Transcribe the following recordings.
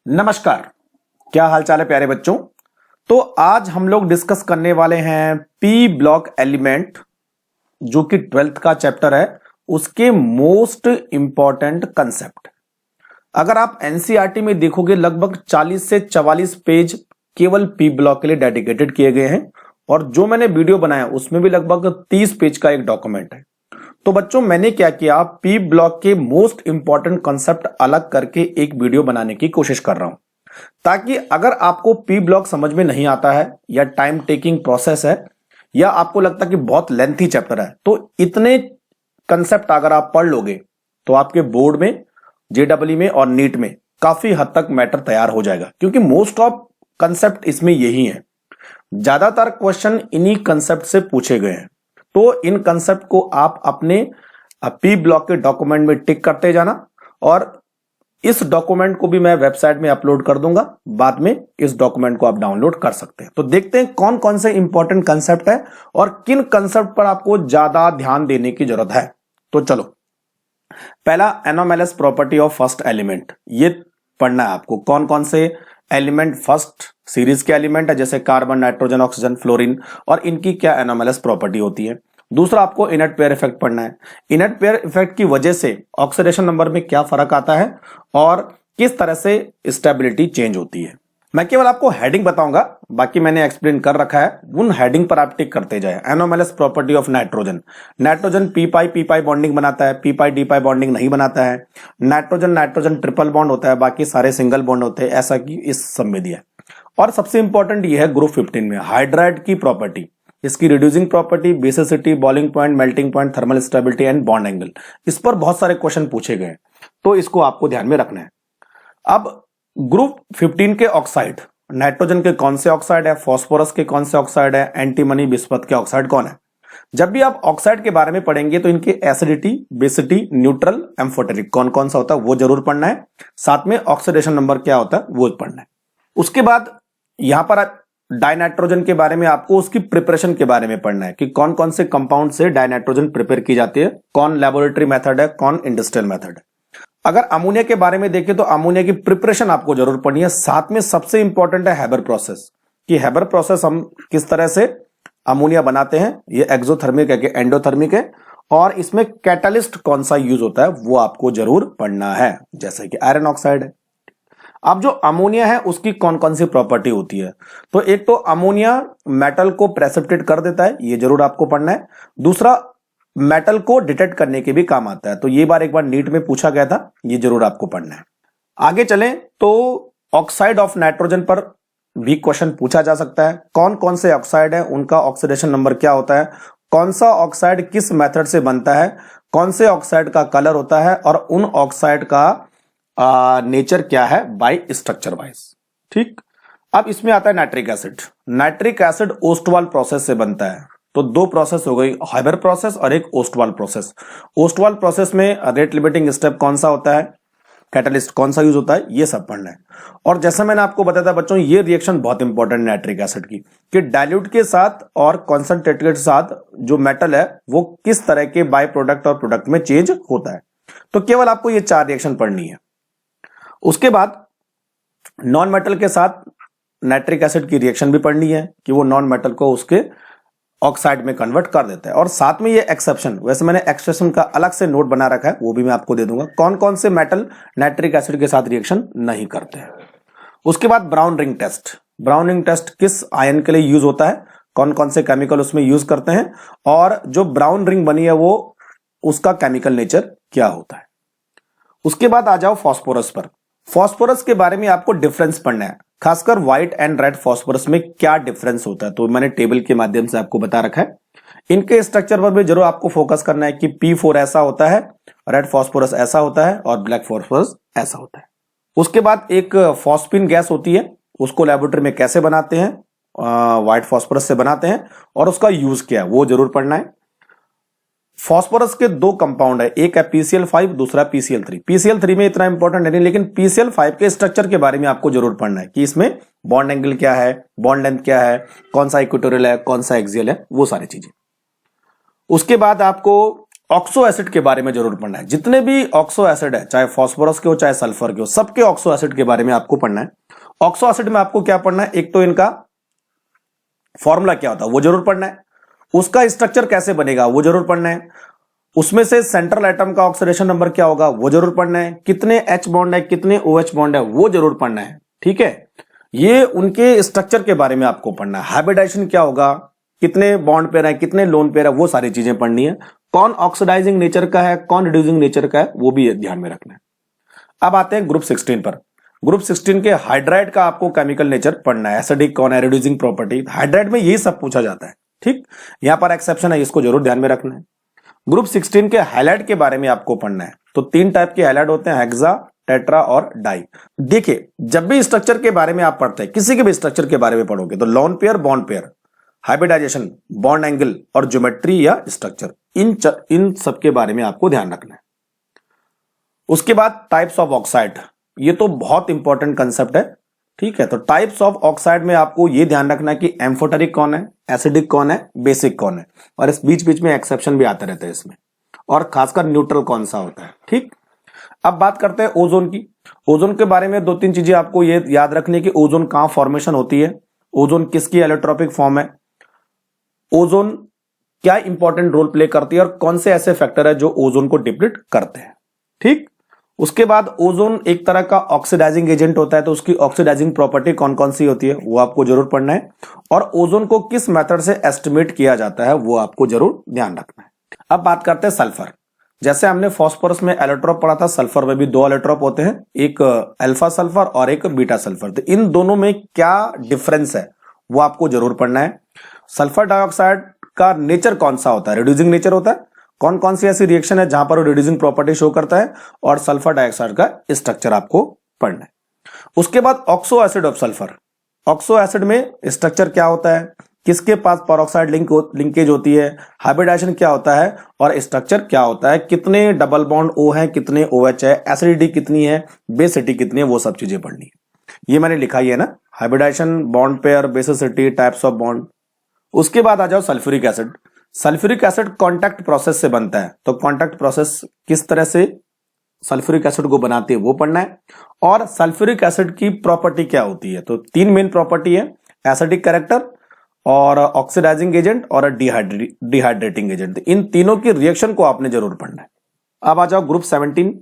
नमस्कार। क्या हाल चाल है प्यारे बच्चों। तो आज हम लोग डिस्कस करने वाले हैं पी ब्लॉक एलिमेंट, जो कि 12th का चैप्टर है, उसके मोस्ट इंपॉर्टेंट कंसेप्ट। अगर आप एनसीईआरटी में देखोगे लगभग 40 से 44 पेज केवल पी ब्लॉक के लिए डेडिकेटेड किए गए हैं, और जो मैंने वीडियो बनाया उसमें भी लगभग 30 पेज का एक डॉक्यूमेंट है। तो बच्चों मैंने क्या किया, पी ब्लॉक के मोस्ट इंपॉर्टेंट कंसेप्ट अलग करके एक वीडियो बनाने की कोशिश कर रहा हूं, ताकि अगर आपको पी ब्लॉक समझ में नहीं आता है या टाइम टेकिंग प्रोसेस है या आपको लगता है कि बहुत लेंथी चैप्टर है, तो इतने कंसेप्ट अगर आप पढ़ लोगे तो आपके बोर्ड में, जेडब्ल्यू में और नीट में काफी हद तक मैटर तैयार हो जाएगा, क्योंकि मोस्ट ऑफ कंसेप्ट इसमें यही है। ज्यादातर क्वेश्चन इन्हीं कंसेप्ट से पूछे गए हैं। तो इन कंसेप्ट को आप अपने पी ब्लॉक के डॉक्यूमेंट में टिक करते जाना, और इस डॉक्यूमेंट को भी मैं वेबसाइट में अपलोड कर दूंगा। बाद में इस डॉक्यूमेंट को आप डाउनलोड कर सकते हैं। तो देखते हैं कौन कौन से इंपॉर्टेंट कंसेप्ट है और किन कंसेप्ट पर आपको ज्यादा ध्यान देने की जरूरत है। तो चलो, पहला एनोमैलस प्रॉपर्टी ऑफ फर्स्ट एलिमेंट, ये पढ़ना है आपको। कौन कौन से एलिमेंट फर्स्ट सीरीज के एलिमेंट है, जैसे कार्बन, नाइट्रोजन, ऑक्सीजन, फ्लोरीन, और इनकी क्या एनोमैलस प्रॉपर्टी होती है। दूसरा आपको इनर्ट पेयर इफेक्ट पढ़ना है। इनर्ट पेयर इफेक्ट की वजह से ऑक्सीडेशन नंबर में क्या फर्क आता है और किस तरह से स्टेबिलिटी चेंज होती है। मैं केवल आपको हेडिंग बताऊंगा, बाकी मैंने एक्सप्लेन कर रखा है, उन हेडिंग पर आप टिक करते जाए। Anomalous property of nitrogen, nitrogen p pi bonding बनाता है, p pi d pi bonding नहीं बनाता है। नाइट्रोजन नाइट्रोजन ट्रिपल बॉन्ड होता है, बाकी सारे सिंगल बॉन्ड होते हैं, ऐसा कि इस सब में दिया है। और सबसे इंपॉर्टेंट ये है ग्रुप 15 में हाइड्राइड की प्रॉपर्टी, इसकी reducing property, basicity, boiling point, melting point, thermal stability and bond angle. इस पर बहुत सारे क्वेश्चन पूछे गए, तो इसको आपको ध्यान में रखना है। अब ग्रुप 15 के ऑक्साइड, नाइट्रोजन के कौन से ऑक्साइड है, फास्फोरस के कौन से ऑक्साइड है, एंटीमनी, बिस्मथ के ऑक्साइड कौन है। जब भी आप ऑक्साइड के बारे में पढ़ेंगे तो इनके एसिडिटी, बेसिटी, न्यूट्रल, एम्फोटेरिक कौन कौन सा होता है वो जरूर पढ़ना है। साथ में ऑक्सीडेशन नंबर क्या होता है वो पढ़ना है। उसके बाद यहां पर डाइनाइट्रोजन के बारे में आपको उसकी प्रिपरेशन के बारे में पढ़ना है कि कौन कौन से कंपाउंड से डाइनाइट्रोजन प्रिपेयर की जाती है, कौन लेबोरेटरी मेथड है, कौन इंडस्ट्रियल मेथड है। अगर अमोनिया के बारे में देखें तो अमोनिया की प्रिपरेशन आपको जरूर पढ़नी है। साथ में सबसे इंपॉर्टेंट है हैबर प्रोसेस, कि हैबर प्रोसेस हम किस तरह से अमोनिया बनाते हैं, ये एक्सोथर्मिक है कि एंडोथर्मिक है, और इसमें कैटलिस्ट कौन सा यूज होता है वो आपको जरूर पढ़ना है, जैसे कि आयरन ऑक्साइड है। अब जो अमोनिया है उसकी कौन कौन सी प्रॉपर्टी होती है, तो एक तो अमोनिया मेटल को प्रेसिपिटेट कर देता है, ये जरूर आपको पढ़ना है। दूसरा, मेटल को डिटेक्ट करने के भी काम आता है, तो ये एक बार नीट में पूछा गया था, ये जरूर आपको पढ़ना है। आगे चलें तो ऑक्साइड ऑफ नाइट्रोजन पर भी क्वेश्चन पूछा जा सकता है। कौन कौन से ऑक्साइड है, उनका ऑक्सीडेशन नंबर क्या होता है, कौन सा ऑक्साइड किस मेथड से बनता है, कौन से ऑक्साइड का कलर होता है, और उन ऑक्साइड का नेचर क्या है बाय स्ट्रक्चर वाइज। ठीक, अब इसमें आता है nitric acid. Nitric acid Ostwald process से बनता है। तो दो प्रोसेस हो गई, हाइबर प्रोसेस और एक ओस्टवाल प्रोसेस। ओस्टवाल प्रोसेस में रेट लिमिटिंग स्टेप कौन सा होता है, कैटलिस्ट कौन सा यूज होता है, ये सब पढ़ना है। और जैसा मैंने आपको बताया था बच्चों, ये रिएक्शन बहुत इंपॉर्टेंट है नाइट्रिक एसिड की, कि डाइल्यूट के साथ और कॉन्सेंट्रेट के साथ जो मेटल है वो किस तरह के बाय प्रोडक्ट और प्रोडक्ट में चेंज होता है। तो केवल आपको ये 4 रिएक्शन पढ़नी है। उसके बाद नॉन मेटल के साथ नाइट्रिक एसिड की रिएक्शन भी पढ़नी है, कि वो नॉन मेटल को उसके ऑक्साइड में कन्वर्ट कर देता है। और साथ में ये एक्सेप्शन, वैसे मैंने एक्सेप्शन का अलग से नोट बना रखा है, वो भी मैं आपको दे दूंगा, कौन कौन से मेटल नाइट्रिक एसिड के साथ रिएक्शन नहीं करते हैं। उसके बाद brown ring test. Brown ring test किस आयन के लिए यूज होता है, कौन कौन से केमिकल उसमें यूज करते हैं, और जो ब्राउन रिंग बनी है वो उसका केमिकल नेचर क्या होता है। उसके बाद आ जाओ फास्फोरस पर। फास्फोरस के बारे में आपको डिफरेंस पढ़ना है, खासकर व्हाइट एंड रेड फास्फोरस में क्या डिफरेंस होता है, तो मैंने टेबल के माध्यम से आपको बता रखा है। इनके स्ट्रक्चर पर भी जरूर आपको फोकस करना है कि P4 ऐसा होता है, रेड फास्फोरस ऐसा होता है, और ब्लैक फास्फोरस ऐसा होता है। उसके बाद एक फॉस्फिन गैस होती है, उसको लेबोरेटरी में कैसे बनाते हैं, व्हाइट फास्फोरस से बनाते हैं, और उसका यूज क्या है वो जरूर पढ़ना है। फास्फोरस के 2 कंपाउंड है, एक है PCl5, दूसरा PCl3। PCl3 में इतना इंपॉर्टेंट नहीं, लेकिन PCl5 के स्ट्रक्चर के बारे में आपको जरूर पढ़ना है, कि इसमें बॉन्ड एंगल क्या है, बॉन्ड लेंथ क्या है, कौन सा इक्वेटोरियल है, कौन सा एक्सियल है, वो सारी चीजें। उसके बाद आपको ऑक्सो एसिड के बारे में जरूर पढ़ना है। जितने भी ऑक्सो एसिड है, चाहे फास्फोरस के हो चाहे सल्फर के हो, सबके ऑक्सो एसिड के बारे में आपको पढ़ना है। ऑक्सो एसिड में आपको क्या पढ़ना है, एक तो इनका फॉर्मूला क्या होता है वो जरूर पढ़ना है, उसका स्ट्रक्चर कैसे बनेगा वो जरूर पढ़ना है, उसमें से सेंट्रल एटम का ऑक्सीडेशन नंबर क्या होगा वो जरूर पढ़ना है, कितने H बॉन्ड है कितने OH बॉन्ड है वो जरूर पढ़ना है। ठीक है, ये उनके स्ट्रक्चर के बारे में आपको पढ़ना है। हाइब्रिडाइजेशन क्या होगा, कितने बॉन्ड पेयर है कितने लोन पेयर है, वो सारी चीजें पढ़नी है। कौन ऑक्सीडाइजिंग नेचर का है कौन रिड्यूसिंग नेचर का है वो भी ध्यान में रखना है। अब आते हैं ग्रुप 16 पर। ग्रुप 16 के हाइड्राइड का आपको केमिकल नेचर पढ़ना है, एसिडिक कौन है, रिड्यूसिंग प्रॉपर्टी, हाइड्राइड में यही सब पूछा जाता है। ठीक, यहां पर एक्सेप्शन है, इसको जरूर ध्यान में रखना है। ग्रुप 16 के हाइलाइट के बारे में आपको पढ़ना है। तो 3 टाइप के हाइलाइट होते हैं, हेक्सा, टेट्रा और डाई। देखिए, जब भी स्ट्रक्चर के बारे में आप पढ़ते हैं, किसी के भी स्ट्रक्चर के बारे में पढ़ोगे तो lone pair, bond pair, hybridization, bond angle और ज्योमेट्री या स्ट्रक्चर, इन सब के बारे में आपको ध्यान रखना है। उसके बाद टाइप्स ऑफ ऑक्साइड, ये तो बहुत इंपॉर्टेंट कंसेप्ट है। ठीक है, तो टाइप्स ऑफ ऑक्साइड में आपको ये ध्यान रखना है कि एम्फोटेरिक कौन है, एसिडिक कौन है, बेसिक कौन है, और इस बीच बीच में एक्सेप्शन भी आते रहते हैं इसमें, और खासकर न्यूट्रल कौन सा होता है। ठीक, अब बात करते हैं ओजोन की। ओजोन के बारे में 2-3 चीजें आपको ये याद रखनी है कि ओजोन कहां फॉर्मेशन होती है, ओजोन किसकी एलोट्रोपिक फॉर्म है, ओजोन क्या इंपॉर्टेंट रोल प्ले करती है, और कौन से ऐसे फैक्टर है जो ओजोन को डिप्लीट करते हैं। ठीक, उसके बाद ओजोन एक तरह का ऑक्सीडाइजिंग एजेंट होता है, तो उसकी ऑक्सीडाइजिंग प्रॉपर्टी कौन कौन सी होती है वो आपको जरूर पढ़ना है, और ओजोन को किस मेथड से एस्टिमेट किया जाता है वो आपको जरूर ध्यान रखना है। अब बात करते हैं सल्फर। जैसे हमने फास्फोरस में एलोट्रोप पढ़ा था, सल्फर में भी 2 एलोट्रोप होते हैं, एक अल्फा सल्फर और एक बीटा सल्फर। तो इन दोनों में क्या डिफरेंस है वो आपको जरूर पढ़ना है। सल्फर डाइऑक्साइड का नेचर कौन सा होता है, रिड्यूसिंग नेचर होता है, कौन कौन सी ऐसी रिएक्शन है जहां पर वो रिड्यूसिंग प्रॉपर्टी शो करता है, और सल्फर डाइऑक्साइड का स्ट्रक्चर आपको पढ़ना है। उसके बाद oxo acid of sulphur. Oxo acid में स्ट्रक्चर क्या होता है, किसके पास पेरोक्साइड लिंकेज होती है, हाइब्रिडाइजेशन क्या होता है, और स्ट्रक्चर क्या होता है, कितने डबल बॉन्ड O हैं कितने OH है, एसिडिटी कितनी है, बेसिटी कितनी है, वो सब चीजें पढ़नी है। ये मैंने लिखा ही है ना, hybridization, bond pair, basicity, types of bond. उसके बाद आ जाओ sulphuric acid. Sulphuric acid contact process से बनता है, तो कांटेक्ट प्रोसेस किस तरह से सल्फ्यूरिक एसिड को बनाती है वो पढ़ना है, और सल्फ्यूरिक एसिड की प्रॉपर्टी क्या होती है। तो 3 मेन प्रॉपर्टी है, एसिडिक कैरेक्टर और ऑक्सीडाइजिंग एजेंट और डिहाइड्रेटिंग एजेंट। इन तीनों की रिएक्शन को आपने जरूर पढ़ना है। अब आ जाओ ग्रुप 17।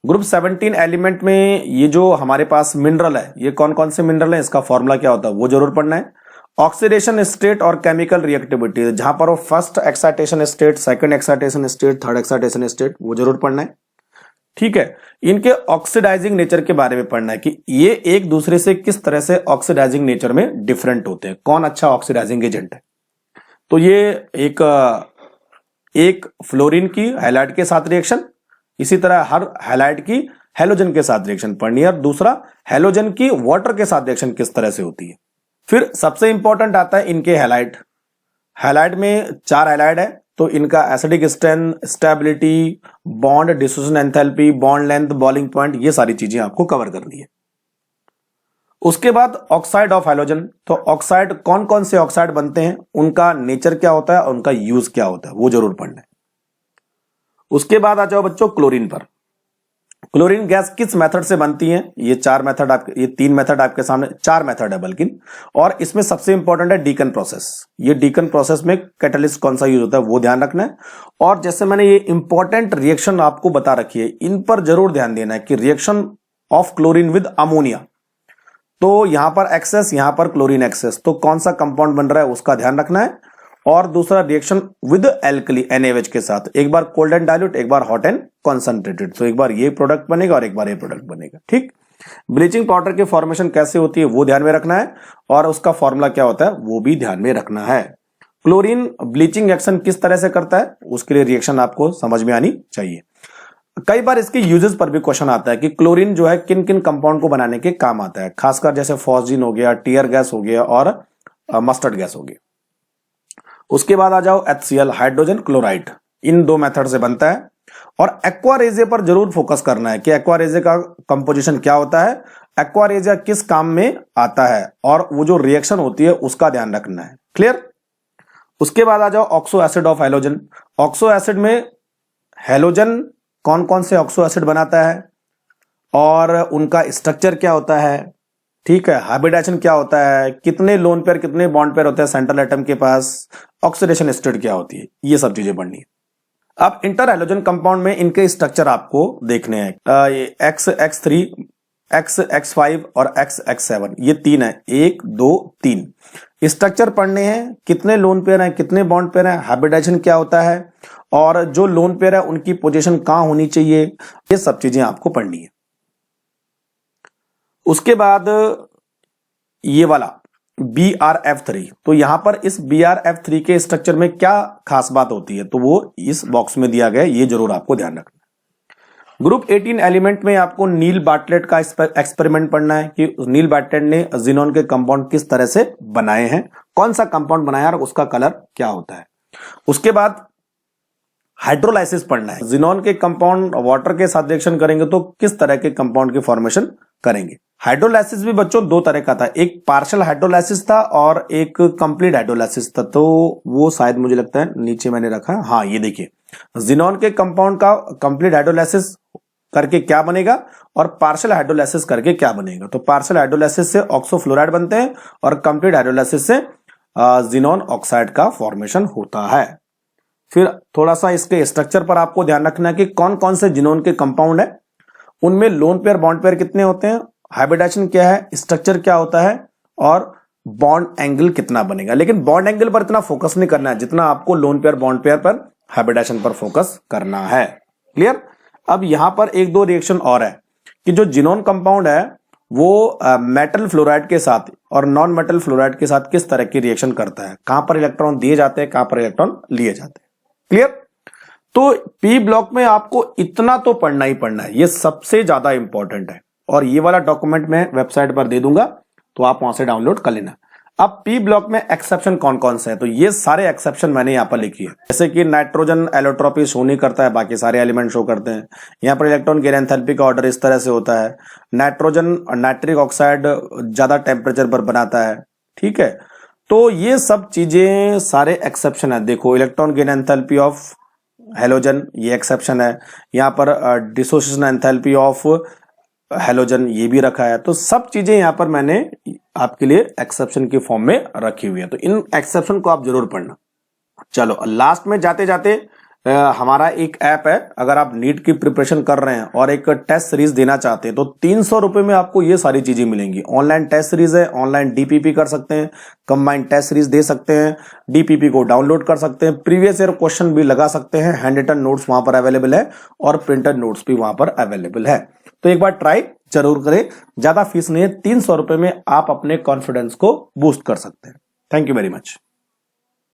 ग्रुप 17 एलिमेंट में ये जो हमारे पास मिनरल है, ये कौन कौन से मिनरल है, इसका फॉर्मूला क्या होता है वो जरूर पढ़ना है। ऑक्सीडेशन स्टेट और केमिकल रिएक्टिविटी, जहां पर वो first excitation state, second excitation state, third excitation state, वो जरूर पढ़ना है। ठीक है, इनके ऑक्सीडाइजिंग नेचर के बारे में पढ़ना है कि ये एक दूसरे से किस तरह से ऑक्सीडाइजिंग नेचर में डिफरेंट होते हैं, कौन अच्छा ऑक्सीडाइजिंग एजेंट है। तो ये एक फ्लोरीन की हैलाइड के साथ रिएक्शन, इसी तरह हर हैलाइड की हेलोजन के साथ रिएक्शन पढ़नी है, और दूसरा हेलोजन की वाटर के साथ रिएक्शन किस तरह से होती है। फिर सबसे इंपॉर्टेंट आता है इनके हैलाइड। हैलाइड में 4 हैलाइड है, तो इनका acidic strength, stability, bond dissociation enthalpy, bond length, boiling point, ये सारी चीजें आपको कवर करनी है। उसके बाद ऑक्साइड ऑफ हैलोजन। तो ऑक्साइड कौन कौन से ऑक्साइड बनते हैं, उनका नेचर क्या होता है और उनका यूज क्या होता है वो जरूर पढ़ना है। उसके बाद आ जाओ बच्चों क्लोरीन पर। क्लोरीन गैस किस मेथड से बनती है, ये 3 मेथड आपके सामने, 4 मेथड है बल्कि, और इसमें सबसे इंपॉर्टेंट है डीकन प्रोसेस। ये डीकन प्रोसेस में कैटलिस्ट कौन सा यूज होता है वो ध्यान रखना है। और जैसे मैंने ये इंपॉर्टेंट रिएक्शन आपको बता रखी है, इन पर जरूर ध्यान देना है कि reaction of chlorine with ammonia, तो यहां पर एक्सेस, यहां पर क्लोरीन एक्सेस, तो कौन सा कंपाउंड बन रहा है उसका ध्यान रखना है। और दूसरा रिएक्शन विद एल्कली NaOH के साथ, एक बार कोल्ड एंड डाइल्यूट, एक बार हॉट एंड कॉन्सेंट्रेटेड, तो एक बार ये प्रोडक्ट बनेगा और एक बार ये प्रोडक्ट बनेगा। ठीक, ब्लीचिंग पाउडर की फॉर्मेशन कैसे होती है वो ध्यान में रखना है, और उसका फॉर्मूला क्या होता है वो भी ध्यान में रखना है। क्लोरीन ब्लीचिंग एक्शन किस तरह से करता है, उसके लिए रिएक्शन आपको समझ में आनी चाहिए। कई बार इसके यूजेस पर भी क्वेश्चन आता है कि क्लोरीन जो है किन किन कंपाउंड को बनाने के काम आता है, खासकर जैसे फॉस्जीन हो गया, टीयर गैस हो गया और मस्टर्ड गैस हो गया। उसके बाद आ जाओ HCl, हाइड्रोजन क्लोराइड, इन 2 मेथड से बनता है। और एक्वारेजिया पर जरूर फोकस करना है कि एक्वारेजिया का कंपोजिशन क्या होता है, एक्वारेजिया किस काम में आता है, और वो जो रिएक्शन होती है उसका ध्यान रखना है। क्लियर। उसके बाद आ जाओ oxo acid of halogen. Oxo acid में हैलोजन कौन कौन से ऑक्सो एसिड बनाता है और उनका स्ट्रक्चर क्या होता है, ठीक है, हाइब्रिडाइजेशन क्या होता है, कितने लोन पेयर कितने बॉन्ड पेयर होते हैं सेंट्रल एटम के पास, ऑक्सीडेशन स्टेट क्या होती है, ये सब चीजें पढ़नी है। अब इंटर हैलोजन कंपाउंड में इनके स्ट्रक्चर आपको देखने हैं। X3, X5 और X7 ये तीन है, 1 2 3 स्ट्रक्चर पढ़ने हैं, कितने लोन पेयर हैं कितने बॉन्ड पेयर हैं, हाइब्रिडाइजेशन क्या होता है और जो लोन पेयर है उनकी पोजीशन कहां होनी चाहिए, ये सब चीजें आपको पढ़नी है। उसके बाद ये वाला BRF3, तो यहां पर इस BRF3 के स्ट्रक्चर में क्या खास बात होती है, तो वो इस बॉक्स में दिया गया है, ये जरूर आपको ध्यान रखना। ग्रुप 18 एलिमेंट में आपको नील बार्टलेट का एक्सपेरिमेंट पढ़ना है कि नील बार्टलेट ने जिनोन के कंपाउंड किस तरह से बनाए हैं, कौन सा कंपाउंड बनाया और उसका कलर क्या होता है। उसके बाद हाइड्रोलाइसिस पढ़ना है, जिनोन के कंपाउंड वाटर के साथ रिएक्शन करेंगे तो किस तरह के कंपाउंड की फॉर्मेशन करेंगे। हाइड्रोलाइसिस भी बच्चों दो तरह का था, एक पार्शियल हाइड्रोलाइसिस था और एक कंप्लीट हाइड्रोलाइसिस था, तो वो शायद मुझे लगता है नीचे मैंने रखा है, हाँ ये देखिए, जिनोन के कंपाउंड का कंप्लीट हाइड्रोलाइसिस करके क्या बनेगा और पार्शियल हाइड्रोलाइसिस करके क्या बनेगा। तो पार्शियल हाइड्रोलाइसिस से ऑक्सोफ्लोराइड बनते हैं और कंप्लीट हाइड्रोलाइसिस से जिनोन ऑक्साइड का फॉर्मेशन होता है। फिर थोड़ा सा इसके स्ट्रक्चर पर आपको ध्यान रखना है कि कौन कौन से जिनोन के कंपाउंड है, उनमें लोन पेयर बॉन्ड पेयर कितने होते हैं, हाइब्रिडाइजेशन क्या है, स्ट्रक्चर क्या होता है और बॉन्ड एंगल कितना बनेगा। लेकिन बॉन्ड एंगल पर इतना फोकस नहीं करना है जितना आपको लोन पेयर बॉन्ड पेयर पर हाइब्रिडाइजेशन पर फोकस करना है। क्लियर। अब यहां पर एक दो रिएक्शन और है कि जो जिनोन कंपाउंड है वो मेटल फ्लोराइड के साथ और नॉन मेटल फ्लोराइड के साथ किस तरह की रिएक्शन करता है, कहां पर इलेक्ट्रॉन दिए जाते हैं कहां पर इलेक्ट्रॉन लिए जाते हैं। क्लियर। तो पी ब्लॉक में आपको इतना तो पढ़ना ही पढ़ना है, ये सबसे ज्यादा इंपॉर्टेंट है और ये वाला डॉक्यूमेंट मैं वेबसाइट पर दे दूंगा तो आप वहां से डाउनलोड कर लेना। अब पी ब्लॉक में एक्सेप्शन कौन कौन से हैं, तो ये सारे एक्सेप्शन मैंने यहां पर लिखी है, जैसे कि नाइट्रोजन एलोट्रोपी शो नहीं करता है, बाकी सारे एलिमेंट शो करते हैं। यहां पर इलेक्ट्रॉन गेन एंथैल्पी का ऑर्डर इस तरह से होता है, नाइट्रोजन और नाइट्रिक ऑक्साइड ज्यादा टेम्परेचर पर बनाता है, ठीक है। तो ये सब चीजें सारे एक्सेप्शन है। देखो electron gain enthalpy of halogen ये एक्सेप्शन है, यहां पर डिसोसिएशन एंथैल्पी ऑफ हेलोजन ये भी रखा है। तो सब चीजें यहां पर मैंने आपके लिए एक्सेप्शन के फॉर्म में रखी हुई है, तो इन एक्सेप्शन को आप जरूर पढ़ना। चलो लास्ट में जाते जाते हमारा एक ऐप है, अगर आप नीट की प्रिपरेशन कर रहे हैं और एक टेस्ट सीरीज देना चाहते हैं तो 300 रुपए में आपको ये सारी चीजें मिलेंगी। ऑनलाइन टेस्ट सीरीज है, ऑनलाइन डीपीपी कर सकते हैं, कंबाइंड टेस्ट सीरीज दे सकते हैं, डीपीपी को डाउनलोड कर सकते हैं, प्रीवियस ईयर क्वेश्चन भी लगा सकते हैं, हैंड रिटन नोट्स वहां पर अवेलेबल है और प्रिंटेड नोट्स भी वहां पर अवेलेबल है। तो एक बार ट्राई जरूर करें, ज्यादा फीस नहीं है, 300 रुपए में आप अपने कॉन्फिडेंस को बूस्ट कर सकते हैं। Thank you very much.